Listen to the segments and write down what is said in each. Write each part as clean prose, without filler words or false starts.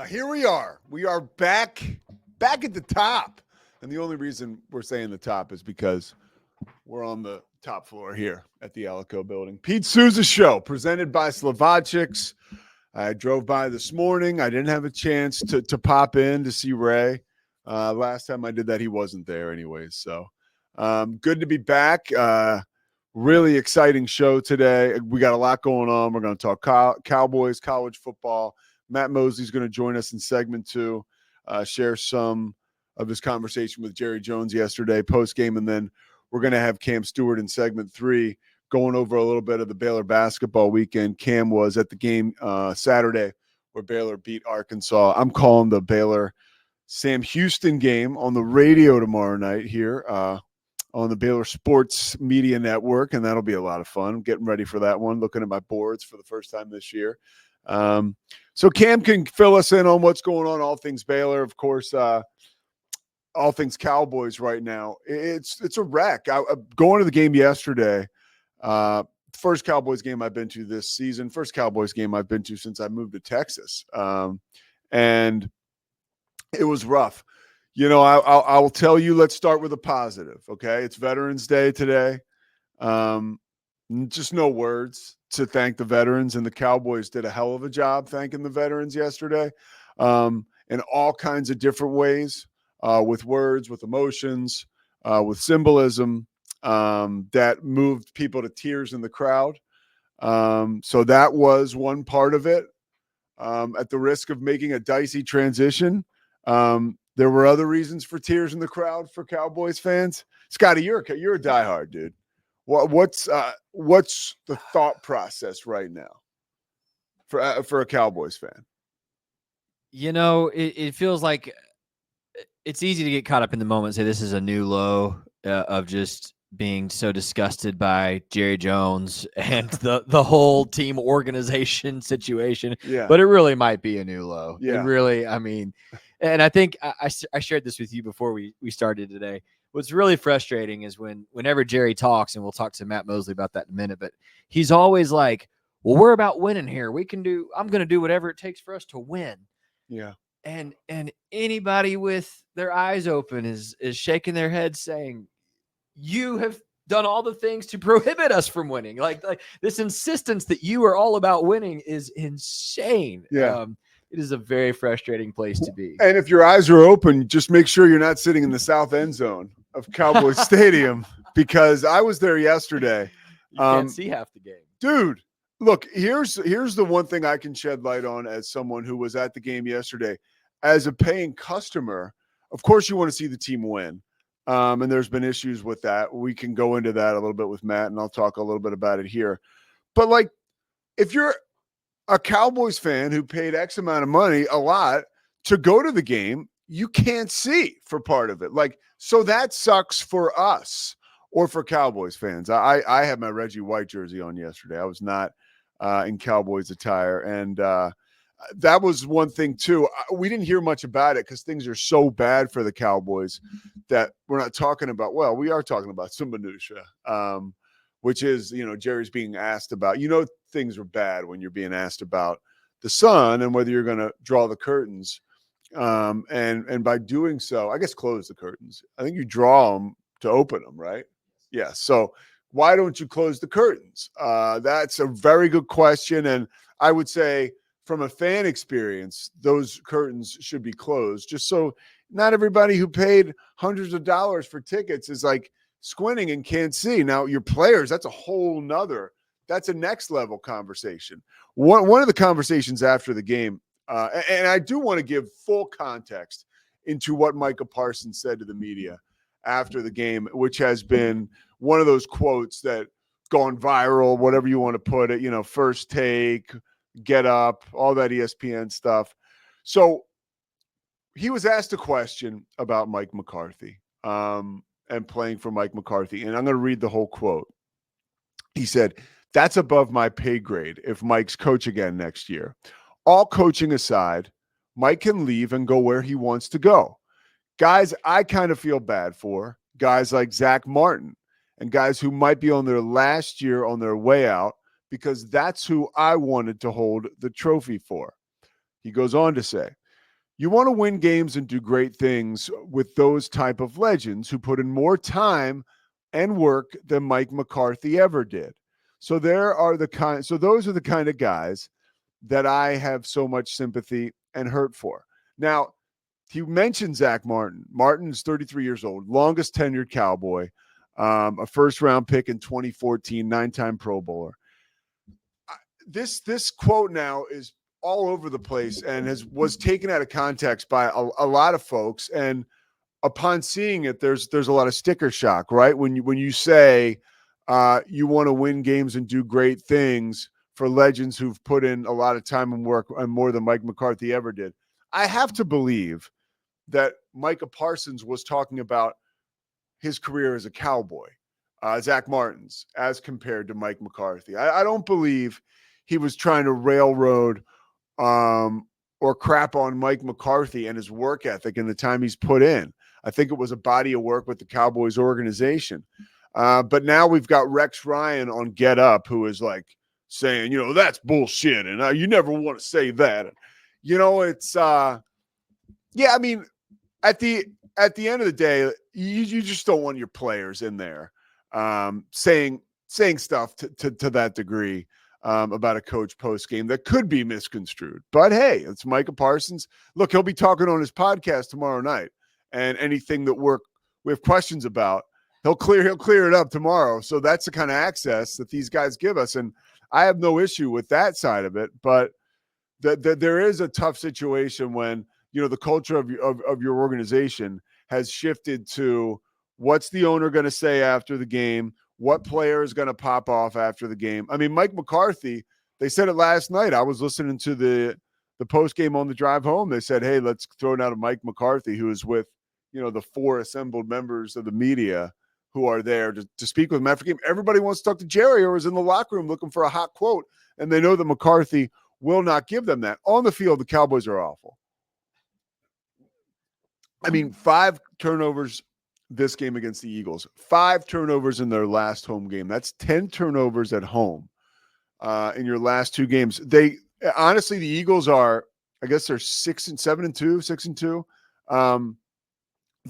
Here we are. We are back at the top. And the only reason we're saying the top is because we're on the top floor here at the Alico building. Pete Sousa Show, presented by Slovaceks. I drove by this morning. I didn't have a chance to pop in to see Ray. Last time I did that, he wasn't there anyways. So good to be back. Really exciting show today. We got a lot going on. We're going to talk Cowboys, college football. Matt Mosley's going to join us in segment 2, share some of his conversation with Jerry Jones yesterday post-game, and then we're going to have Cam Stewart in segment 3 going over a little bit of the Baylor basketball weekend. Cam was at the game Saturday where Baylor beat Arkansas. I'm calling the Baylor-Sam Houston game on the radio tomorrow night here on the Baylor Sports Media Network, and that'll be a lot of fun. I'm getting ready for that one, looking at my boards for the first time this year. So Cam can fill us in on what's going on, all things Baylor, of course, all things Cowboys right now. It's a wreck. Going to the game yesterday, first Cowboys game I've been to this season, first Cowboys game I've been to since I moved to Texas. And it was rough. You know, I'll tell you, let's start with a positive, okay? It's Veterans Day today. Just no words to thank the veterans, and the Cowboys did a hell of a job thanking the veterans yesterday in all kinds of different ways, with words, with emotions, with symbolism that moved people to tears in the crowd. So that was one part of it. At the risk of making a dicey transition, there were other reasons for tears in the crowd for Cowboys fans. Scotty, you're a diehard, dude. What's the thought process right now for a Cowboys fan? You know, it feels like it's easy to get caught up in the moment and say this is a new low of just being so disgusted by Jerry Jones and the whole team organization situation. Yeah. But it really might be a new low. Yeah. It really, I mean, and I think I shared this with you before we started today. What's really frustrating is whenever Jerry talks, and we'll talk to Matt Mosley about that in a minute, but he's always like, well, we're about winning here. I'm going to do whatever it takes for us to win. Yeah. And anybody with their eyes open is shaking their head saying, you have done all the things to prohibit us from winning. Like this insistence that you are all about winning is insane. Yeah. It is a very frustrating place to be. And if your eyes are open, just make sure you're not sitting in the south end zone of Cowboys Stadium, because I was there yesterday. You can't see half the game. Dude, look, here's the one thing I can shed light on as someone who was at the game yesterday. As a paying customer, of course you want to see the team win. And there's been issues with that. We can go into that a little bit with Matt, and I'll talk a little bit about it here. But, like, if you're a Cowboys fan who paid X amount of money, a lot, to go to the game, you can't see for part of it. Like, so that sucks for us or for Cowboys fans. I had my Reggie White jersey on yesterday. I was not in Cowboys attire. And that was one thing, too. We didn't hear much about it because things are so bad for the Cowboys that we're not talking about. Well, we are talking about some minutia, which is, Jerry's being asked about. Things are bad when you're being asked about the sun and whether you're going to draw the curtains. And by doing so, I guess close the curtains. I think you draw them to open them, right? Yeah. So why don't you close the curtains? That's a very good question. And I would say, from a fan experience, those curtains should be closed, just so not everybody who paid hundreds of dollars for tickets is like squinting and can't see. Now, your players, that's a next level conversation. One of the conversations after the game, and I do want to give full context into what Micah Parsons said to the media after the game, which has been one of those quotes that gone viral, whatever you want to put it, first take, get up, all that ESPN stuff. So he was asked a question about Mike McCarthy and playing for Mike McCarthy. And I'm going to read the whole quote. He said, "That's above my pay grade if Mike's coach again next year. All coaching aside, Mike can leave and go where he wants to go. Guys I kind of feel bad for, guys like Zach Martin, and guys who might be on their last year on their way out, because that's who I wanted to hold the trophy for." He goes on to say, You want to win games and do great things with those type of legends who put in more time and work than Mike McCarthy ever did. So those are the kind of guys that I have so much sympathy and hurt for. Now, he mentioned Zach Martin. Martin's 33 years old, longest tenured Cowboy, a first round pick in 2014, 9-time Pro Bowler. This quote now is all over the place and was taken out of context by a lot of folks. And upon seeing it, there's a lot of sticker shock, right? When you say you want to win games and do great things for legends who've put in a lot of time and work and more than Mike McCarthy ever did. I have to believe that Micah Parsons was talking about his career as a Cowboy, Zach Martin's, as compared to Mike McCarthy. I don't believe he was trying to railroad or crap on Mike McCarthy and his work ethic and the time he's put in. I think it was a body of work with the Cowboys organization. But now we've got Rex Ryan on Get Up, who is like saying, that's bullshit. And you never want to say that. It's I mean, at the end of the day, you just don't want your players in there saying stuff to that degree about a coach post game that could be misconstrued. But hey, it's Micah Parsons. Look, he'll be talking on his podcast tomorrow night, and anything that we have questions about, he'll clear it up tomorrow. So that's the kind of access that these guys give us, and I have no issue with that side of it. But there is a tough situation when the culture of your organization has shifted to what's the owner going to say after the game, what player is going to pop off after the game. I mean, Mike McCarthy, they said it last night. I was listening to the post game on the drive home. They said, hey, let's throw it out of Mike McCarthy, who is with the 4 assembled members of the media who are there to speak with him after game. Everybody wants to talk to Jerry or is in the locker room looking for a hot quote, and they know that McCarthy will not give them that. On the field, the Cowboys are awful. I mean, 5 turnovers this game against the Eagles, 5 turnovers in their last home game. That's 10 turnovers at home in your last 2 games. Honestly, the Eagles are, I guess they're 6-2.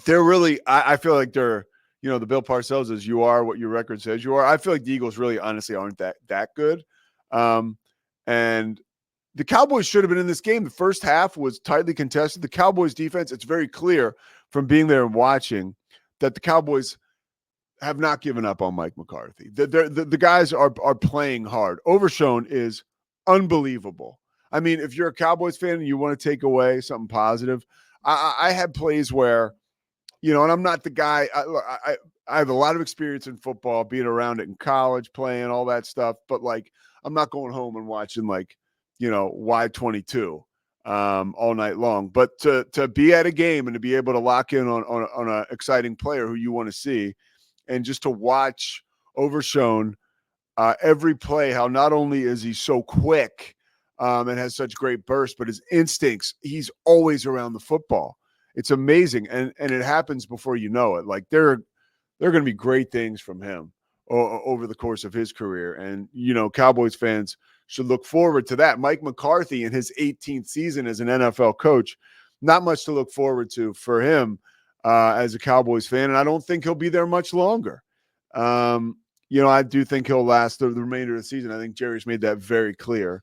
They're really, I feel like they're, the Bill Parcells is you are what your record says you are. I feel like the Eagles really honestly aren't that good. And the Cowboys should have been in this game. The first half was tightly contested. The Cowboys defense, it's very clear from being there and watching that the Cowboys have not given up on Mike McCarthy. The guys are playing hard. Overshone is unbelievable. I mean, if you're a Cowboys fan and you want to take away something positive, I had plays where, and I'm not the guy. I have a lot of experience in football, being around it in college, playing all that stuff. But I'm not going home and watching Y22 all night long. But to be at a game and to be able to lock in on an exciting player who you want to see, and just to watch Overshone every play, how not only is he so quick and has such great bursts, but his instincts, he's always around the football. It's amazing. And it happens before you know it. There are going to be great things from him over the course of his career. And, Cowboys fans should look forward to that. Mike McCarthy in his 18th season as an NFL coach, not much to look forward to for him as a Cowboys fan. And I don't think he'll be there much longer. I do think he'll last the remainder of the season. I think Jerry's made that very clear.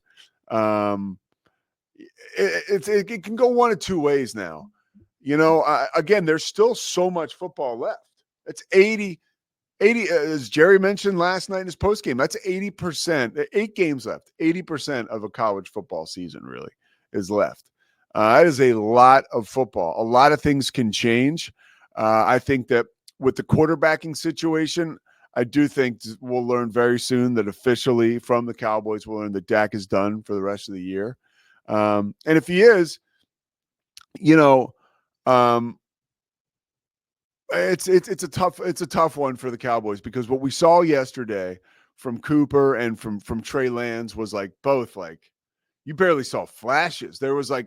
It can go one of 2 ways now. Again, there's still so much football left. It's 80, as Jerry mentioned last night in his postgame, that's 80%, 8 games left. 80% of a college football season really is left. That is a lot of football. A lot of things can change. I think that with the quarterbacking situation, I do think we'll learn very soon that officially from the Cowboys, we'll learn that Dak is done for the rest of the year. And if he is, it's a tough one for the Cowboys, because what we saw yesterday from Cooper and from Trey Lance was both you barely saw flashes. There was a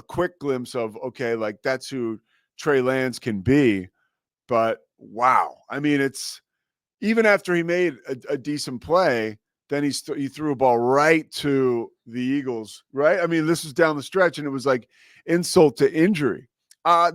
quick glimpse of, okay, that's who Trey Lance can be. But wow, I mean, it's even after he made a decent play, then he threw a ball right to the Eagles, right? I mean, this was down the stretch, and it was like insult to injury. I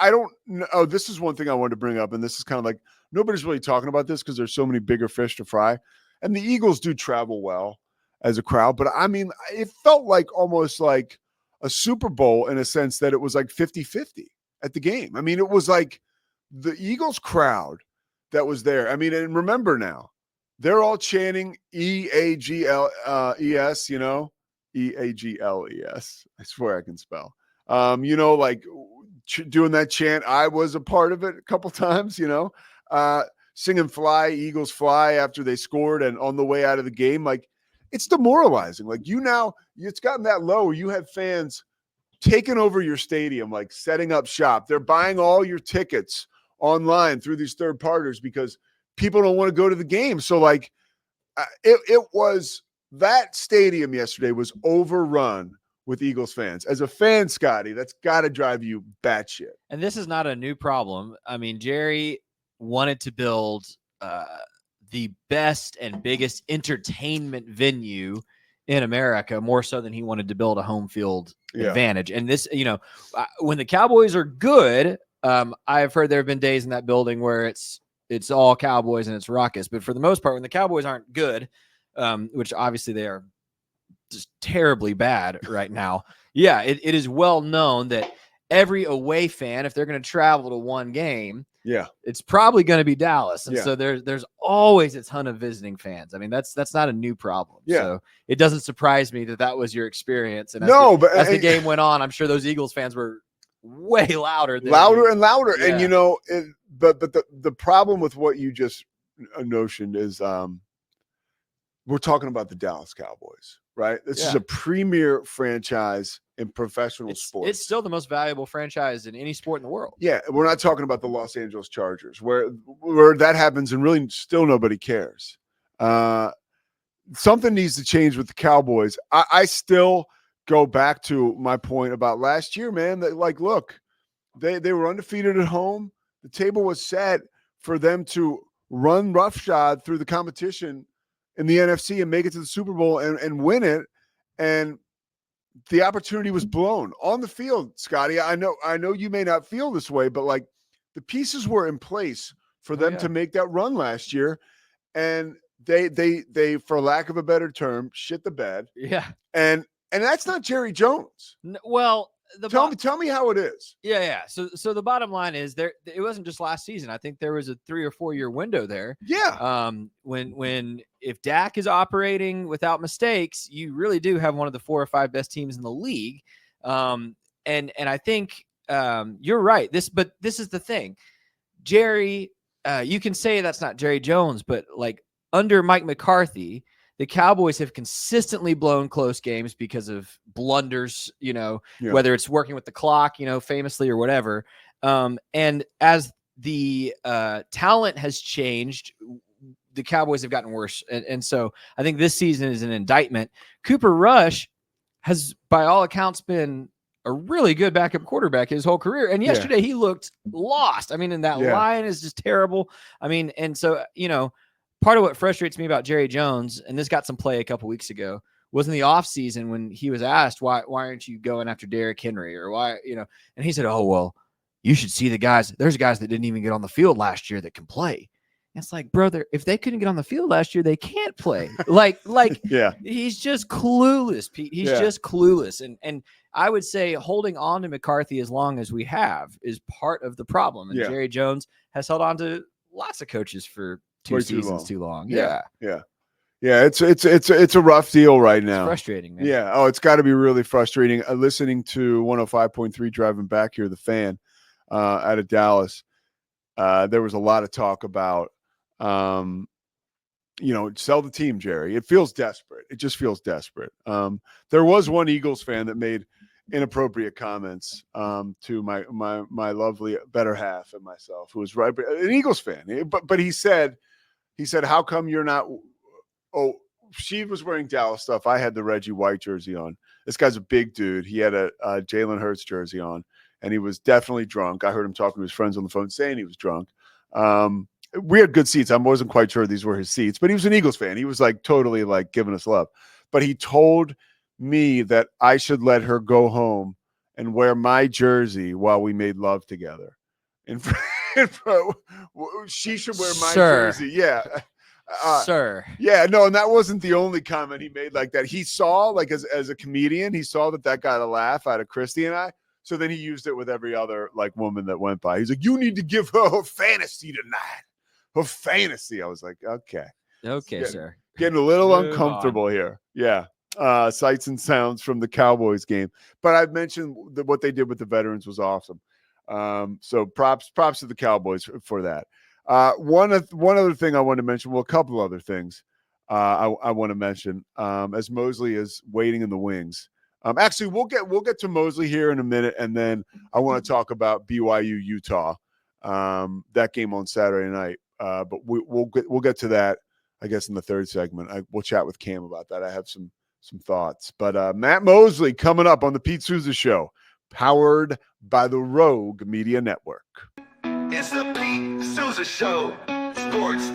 don't know. Oh, this is one thing I wanted to bring up, and this is kind of like nobody's really talking about this because there's so many bigger fish to fry. And the Eagles do travel well as a crowd, but I mean, it felt like almost like a Super Bowl in a sense that it was like 50-50 at the game. I mean, it was like the Eagles crowd that was there. I mean, and remember now, they're all chanting EAGLES, you know, EAGLES. I swear I can spell. You know, like doing that chant. I was a part of it a couple times, you know, singing Fly, Eagles Fly after they scored and on the way out of the game. Like, it's demoralizing. Like, it's gotten that low where you have fans taking over your stadium, like setting up shop. They're buying all your tickets online through these third parties because people don't want to go to the game. So like it was that stadium yesterday was overrun with Eagles fans. As a fan, Scotty, that's got to drive you batshit. And this is not a new problem. I mean, Jerry wanted to build the best and biggest entertainment venue in America, more so than he wanted to build a home field advantage. And this, you know, when the Cowboys are good, I've heard there have been days in that building where it's all Cowboys and it's raucous. But for the most part, when the Cowboys aren't good, which obviously they are just terribly bad right now, it is well known that every away fan, if they're going to travel to one game, it's probably going to be Dallas. And so there's always a ton of visiting fans. I mean, that's not a new problem. So it doesn't surprise me that was your experience. And as the game went on, I'm sure those Eagles fans were way louder and louder. And you know, but the problem with what you just notioned is we're talking about the Dallas Cowboys, right? This is a premier franchise in professional sports. It's still the most valuable franchise in any sport in the world. Yeah, we're not talking about the Los Angeles Chargers, where that happens and really still nobody cares. Something needs to change with the Cowboys. I still go back to my point about last year, man. That, like, look, they were undefeated at home. The table was set for them to run roughshod through the competition in the NFC and make it to the Super Bowl and win it. And the opportunity was blown on the field, Scotty. I know you may not feel this way, but like the pieces were in place for them to make that run last year. And they, for lack of a better term, shit the bed. Yeah. And that's not Jerry Jones. Well, tell me how it is. Yeah. So the bottom line is it wasn't just last season. I think there was a 3 or 4 year window there. Yeah. When if Dak is operating without mistakes, you really do have one of the 4 or 5 best teams in the league. And I think you're right. This is the thing. Jerry, you can say that's not Jerry Jones, but like under Mike McCarthy, the Cowboys have consistently blown close games because of blunders, you know, whether it's working with the clock, you know, famously or whatever. And as the talent has changed, the Cowboys have gotten worse. And so I think this season is an indictment. Cooper Rush has, by all accounts, been a really good backup quarterback his whole career. And yesterday he looked lost. I mean, and that line is just terrible. I mean, and so, you know, part of what frustrates me about Jerry Jones, and this got some play a couple weeks ago, was in the offseason when he was asked, why aren't you going after Derrick Henry, or why, you know, and he said, oh, well, you should see the guys. There's guys that didn't even get on the field last year that can play. And it's like, brother, if they couldn't get on the field last year, they can't play. Like, he's just clueless, Pete. He's just clueless. And I would say holding on to McCarthy as long as we have is part of the problem. And Jerry Jones has held on to lots of coaches for 2 seasons too long. Yeah. It's a rough deal right now. It's frustrating, man. Yeah. Oh, it's got to be really frustrating. Listening to 105.3 driving back here, the fan out of Dallas. There was a lot of talk about, you know, sell the team, Jerry. It feels desperate. It just feels desperate. There was one Eagles fan that made inappropriate comments to my lovely better half and myself, who was right, an Eagles fan. But he said, how come you're not? Oh, she was wearing Dallas stuff. I had the Reggie White jersey on. This guy's a big dude. He had a Jalen Hurts jersey on, and he was definitely drunk. I heard him talking to his friends on the phone saying he was drunk. We had good seats. I wasn't quite sure these were his seats, but he was an Eagles fan. He was like totally like giving us love. but he told me that I should let her go home and wear my jersey while we made love together. She should wear my jersey. Yeah. Sir. Yeah, no, and that wasn't the only comment he made like that. He saw, like, as a comedian, he saw that got a laugh out of Christy and I. So then he used it with every other like woman that went by. He's like, you need to give her fantasy tonight. Her fantasy. I was like, okay. Okay, sir. Getting a little Move uncomfortable on. here. Yeah. Sights and sounds from the Cowboys game. But I've mentioned that what they did with the veterans was awesome. So props to the Cowboys for that. One other thing I want to mention, well, a couple other things I want to mention as Mosley is waiting in the wings. Actually, we'll get to Mosley here in a minute, and then I want to talk about BYU Utah, that game on Saturday night. But we'll get to that, I guess, in the third segment. We'll chat with Cam about that. I have some thoughts. But Matt Mosley coming up on the Pete Sousa Show, powered by the Rogue Media Network. It's the Pete Sousa Show. Sports.